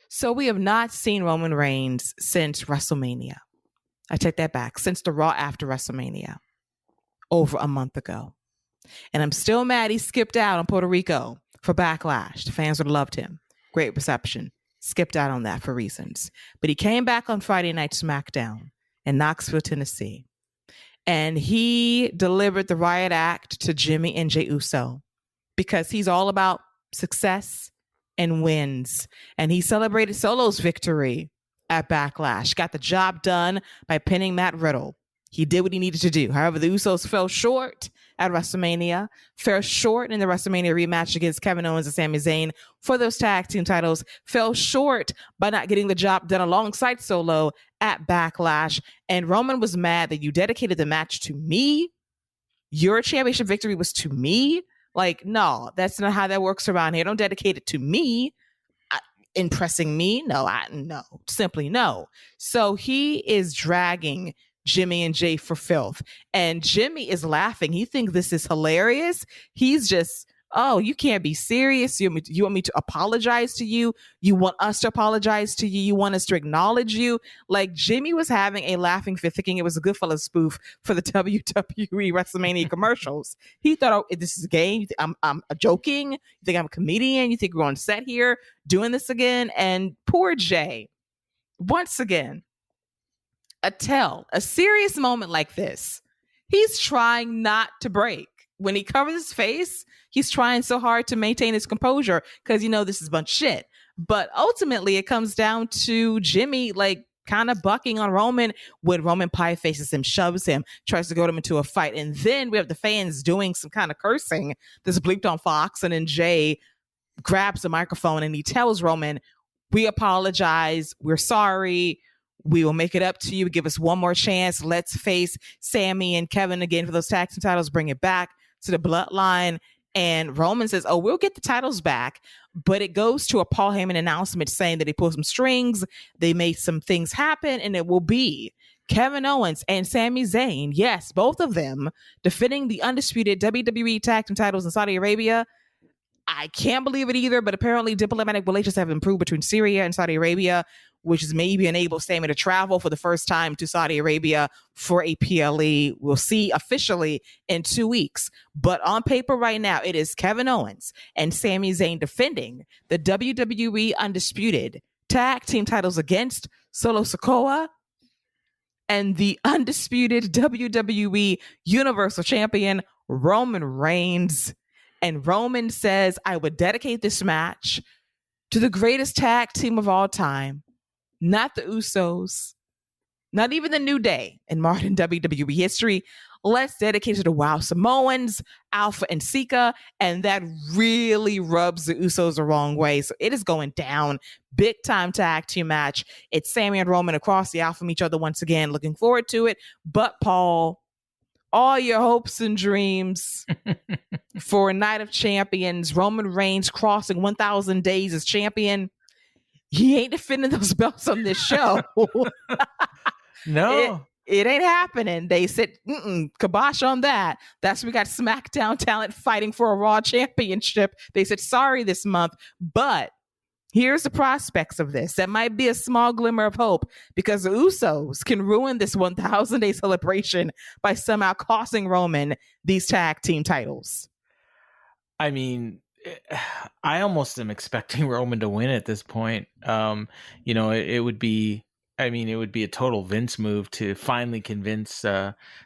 So we have not seen Roman Reigns since WrestleMania. I take that back. Since the Raw after WrestleMania, over a month ago. And I'm still mad he skipped out on Puerto Rico for Backlash. The fans would have loved him. Great reception. Skipped out on that for reasons. But he came back on Friday Night SmackDown in Knoxville, Tennessee. And he delivered the riot act to Jimmy and Jey Uso because he's all about success and wins. And he celebrated Solo's victory at Backlash. Got the job done by pinning Matt Riddle. He did what he needed to do. However, the Usos fell short at WrestleMania, fell short in the WrestleMania rematch against Kevin Owens and Sami Zayn for those tag team titles, fell short by not getting the job done alongside Solo at Backlash. And Roman was mad that you dedicated the match to me. Your championship victory was to me. Like, no, that's not how that works around here. Don't dedicate it to me. Impressing me? No, simply no. So he is dragging Jimmy and Jay for filth. And Jimmy is laughing. He thinks this is hilarious. He's just, oh, you can't be serious. You want me to apologize to you? You want us to apologize to you? You want us to acknowledge you? Like, Jimmy was having a laughing fit, thinking it was a Goodfellas spoof for the WWE WrestleMania commercials. He thought, oh, this is a game. I'm joking. You think I'm a comedian? You think we're on set here doing this again? And poor Jay, once again, a serious moment like this, he's trying not to break. When he covers his face, he's trying so hard to maintain his composure because, this is a bunch of shit. But ultimately, it comes down to Jimmy, like, kind of bucking on Roman when Roman pie faces him, shoves him, tries to go him into a fight. And then we have the fans doing some kind of cursing that's bleeped on Fox. And then Jay grabs the microphone and he tells Roman, we apologize. We're sorry. We will make it up to you. Give us one more chance. Let's face Sami and Kevin again for those tag team titles. Bring it back to the bloodline. And Roman says, oh, we'll get the titles back. But it goes to a Paul Heyman announcement saying that they pulled some strings. They made some things happen. And it will be Kevin Owens and Sami Zayn. Yes, both of them defending the undisputed WWE tag team titles in Saudi Arabia. I can't believe it either, but apparently diplomatic relations have improved between Syria and Saudi Arabia, which has maybe enabled Sami to travel for the first time to Saudi Arabia for a PLE. We'll see officially in 2 weeks. But on paper right now, it is Kevin Owens and Sami Zayn defending the WWE undisputed tag team titles against Solo Sikia and the undisputed WWE Universal Champion Roman Reigns. And Roman says, I would dedicate this match to the greatest tag team of all time, not the Usos, not even the New Day in modern WWE history. Let's dedicate it to the Wow Samoans, Alpha and Sika, and that really rubs the Usos the wrong way. So it is going down. Big time tag team match. It's Sami and Roman across the aisle from each other once again. Looking forward to it. But Paul, all your hopes and dreams for a Night of Champions, Roman Reigns crossing 1,000 days as champion, he ain't defending those belts on this show. No. It ain't happening. They said, kibosh on that. That's we got SmackDown talent fighting for a Raw championship. They said, sorry this month. But here's the prospects of this. That might be a small glimmer of hope because the Usos can ruin this 1,000-day celebration by somehow costing Roman these tag team titles. I mean, I almost am expecting Roman to win at this point. It would be a total Vince move to finally convince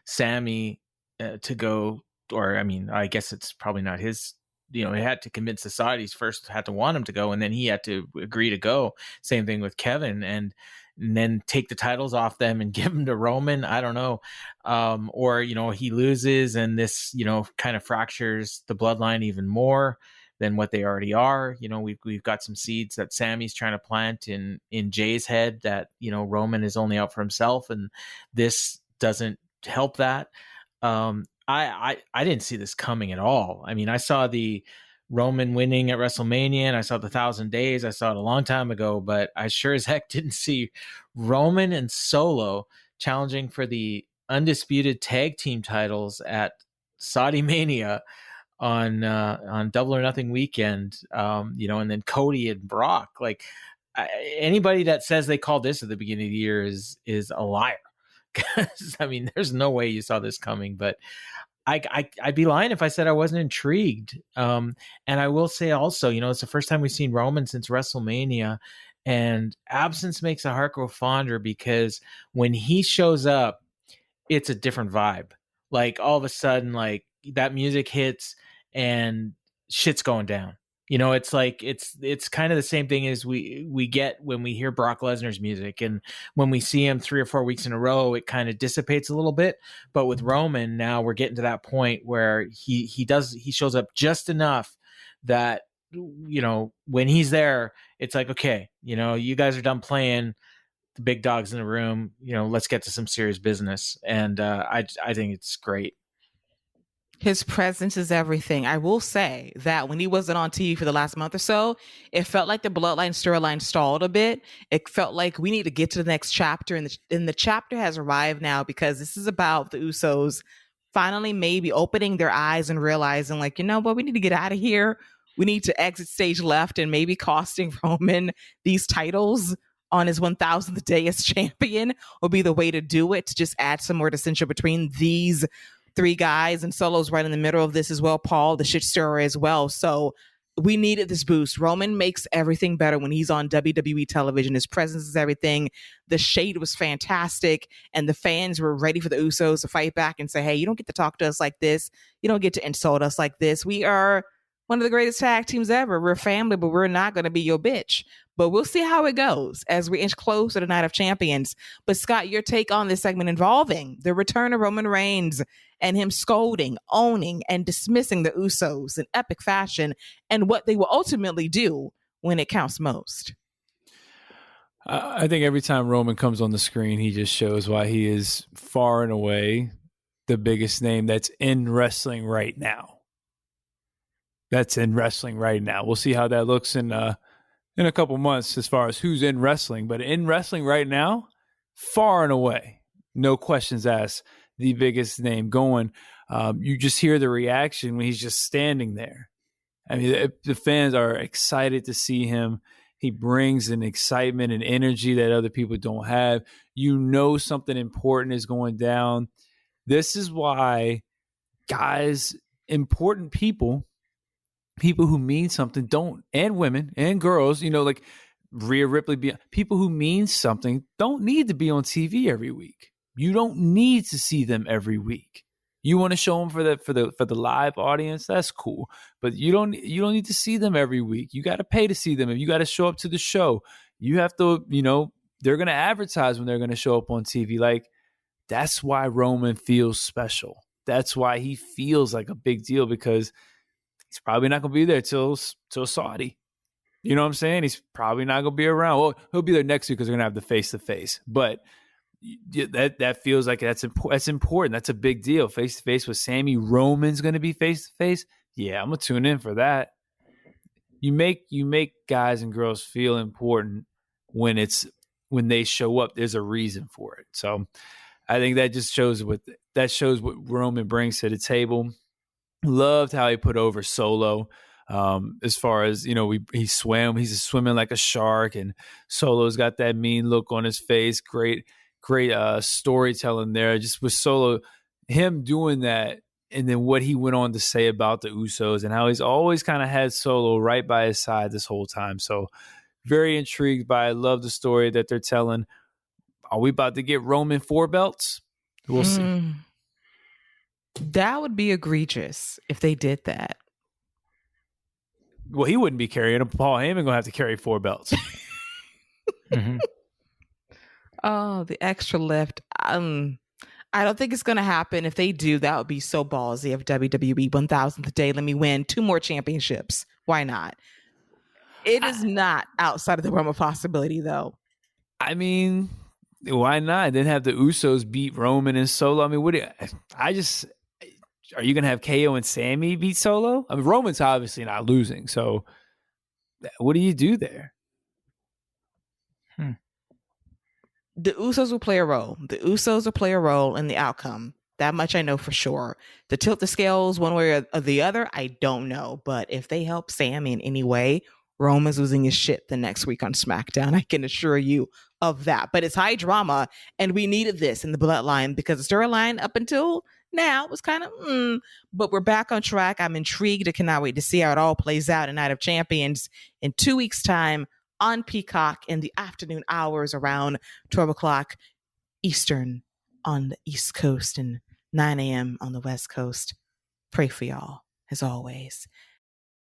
Sami to go, or I guess it's probably not his. He had to convince the Saudis first, had to want him to go, and then he had to agree to go. Same thing with Kevin, and then take the titles off them and give them to Roman. I don't know. Or he loses and this, kind of fractures the bloodline even more than what they already are. We've got some seeds that Sami's trying to plant in Jay's head that, Roman is only out for himself, and this doesn't help that. I didn't see this coming at all. I mean, I saw the Roman winning at WrestleMania and I saw the 1,000 days. I saw it a long time ago, but I sure as heck didn't see Roman and Solo challenging for the undisputed tag team titles at Saudi Mania on Double or Nothing weekend. And then Cody and Brock. Like, anybody that says they called this at the beginning of the year is a liar. Because I mean, there's no way you saw this coming. But I'd be lying if I said I wasn't intrigued. And I will say also, it's the first time we've seen Roman since WrestleMania, and absence makes the heart grow fonder, because when he shows up, it's a different vibe. Like all of a sudden, like that music hits and shit's going down. It's like it's kind of the same thing as we get when we hear Brock Lesnar's music, and when we see him 3 or 4 weeks in a row, it kind of dissipates a little bit. But with Roman, now we're getting to that point where he shows up just enough that when he's there, it's like, okay, you guys are done playing the big dogs in the room. Let's get to some serious business, and I think it's great. His presence is everything. I will say that when he wasn't on TV for the last month or so, it felt like the Bloodline storyline stalled a bit. It felt like we need to get to the next chapter, and the chapter has arrived now, because this is about the Usos finally maybe opening their eyes and realizing, like, we need to get out of here. We need to exit stage left, and maybe costing Roman these titles on his 1000th day as champion will be the way to do it, to just add some more dissension between these 3 guys. And Solo's right in the middle of this as well. Paul, the shit stirrer as well. So we needed this boost. Roman makes everything better when he's on WWE television. His presence is everything. The shade was fantastic, and the fans were ready for the Usos to fight back and say, hey, you don't get to talk to us like this. You don't get to insult us like this. We are one of the greatest tag teams ever. We're family, but we're not going to be your bitch. But we'll see how it goes as we inch closer to the Night of Champions. But Scott, your take on this segment involving the return of Roman Reigns and him scolding, owning, and dismissing the Usos in epic fashion, and what they will ultimately do when it counts most. I think every time Roman comes on the screen, he just shows why he is far and away the biggest name that's in wrestling right now. We'll see how that looks in a couple months as far as who's in wrestling. But in wrestling right now, far and away, no questions asked, the biggest name going. You just hear the reaction when he's just standing there. I mean, the fans are excited to see him. He brings an excitement and energy that other people don't have. Something important is going down. This is why guys, important people who mean something don't, and women and girls, like Rhea Ripley, people who mean something don't need to be on TV every week. You don't need to see them every week. You want to show them for the live audience, that's cool. But you don't need to see them every week. You got to pay to see them. If you got to show up to the show, you have to, they're going to advertise when they're going to show up on TV. Like, that's why Roman feels special. That's why he feels like a big deal, because he's probably not going to be there till Saudi. You know what I'm saying? He's probably not going to be around. Well, he'll be there next week because they're going to have the face-to-face. But that feels like that's important. That's a big deal. Face-to-face with Sami. Roman's going to be face-to-face. Yeah, I'm going to tune in for that. You make guys and girls feel important when they show up. There's a reason for it. So I think that just shows what Roman brings to the table. Loved how he put over Solo. As far as, he's swimming like a shark, and Solo's got that mean look on his face. Great storytelling there. Just with Solo, him doing that, and then what he went on to say about the Usos and how he's always kind of had Solo right by his side this whole time. So very intrigued by it. Love the story that they're telling. Are we about to get Roman 4 belts? We'll see. That would be egregious if they did that. Well, he wouldn't be carrying them. Paul Heyman going to have to carry 4 belts. Mm-hmm. Oh, the extra lift. I don't think it's going to happen. If they do, that would be so ballsy of WWE. 1000th day, let me win 2 more championships. Why not? It is not outside of the realm of possibility, though. I mean, why not? Then have the Usos beat Roman and Solo. I mean, are you going to have KO and Sami beat Solo? I mean, Roman's obviously not losing. So what do you do there? The Usos will play a role. The Usos will play a role in the outcome. That much I know for sure. To tilt the scales one way or the other, I don't know. But if they help Sami in any way, Roman's losing his shit the next week on SmackDown. I can assure you of that. But it's high drama, and we needed this in the Bloodline because the storyline up until now was kind of, but we're back on track. I'm intrigued. I cannot wait to see how it all plays out in Night of Champions in 2 weeks' time on Peacock in the afternoon hours around 12 o'clock Eastern on the East Coast and 9 a.m. on the West Coast. Pray for y'all, as always.